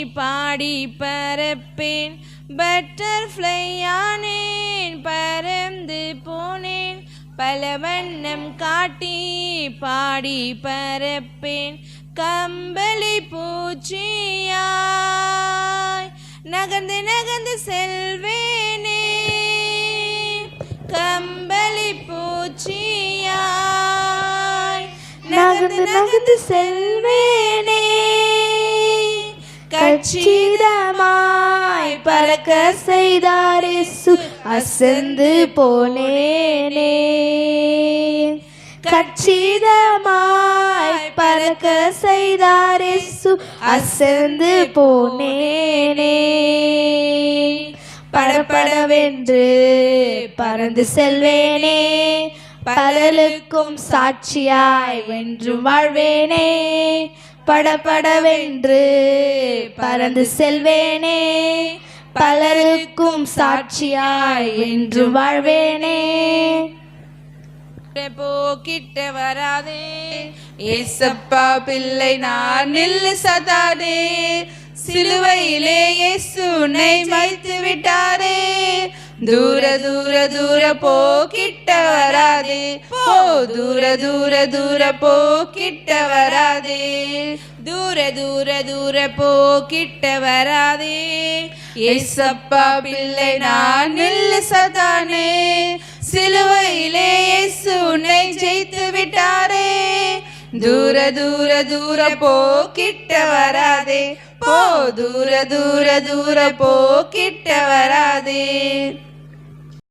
பாடி பறப்பேன். Butterfly ஆனேன், பறந்து போனேன். பல வண்ணம் காட்டி பாடி பறப்பேன். கம்பளி பூச்சியாய் நகர்ந்து நகர்ந்து செல்வேனே. கம்பளி பூச்சியாய் நகர்ந்து நகர்ந்து செல்வேனே. கச்சிதமாய் பறக்க செய்தார் இயேசு, அசந்து போனேனே. கச்சிதமாய் பறக்க செய்தார் இயேசு, அசந்து போனேனே. படபடவென்று பறந்து செல்வேனே. பலருக்கும் சாட்சியாய் வென்று வாழ்வேனே. படபடவென்று பறந்து செல்வேனே. பலருக்கும் சாட்சியாய் வென்று வாழ்வேனே. போக்கிட்ட வராதே ஏசப்பா பிள்ளை நான் நில்லு சதாதே. சிலுவையிலே இயேசு உன்னை வைத்து விட்டாரே. தூர தூர தூர போக்கிட்ட வராதே. போ தூர தூர தூர போக்கிட்ட வராதே. தூர தூர தூர போக்கிட்ட வராதே. ஏசப்பா பிள்ளை நான் நில்லு சதானே. சிலுவையிலே இயேசு உன்னை ஜெயித்து விட்டாரே. தூர தூர தூர போக்கிட்ட வராதே. போ தூர தூர தூர போக்கிட்ட வராதே.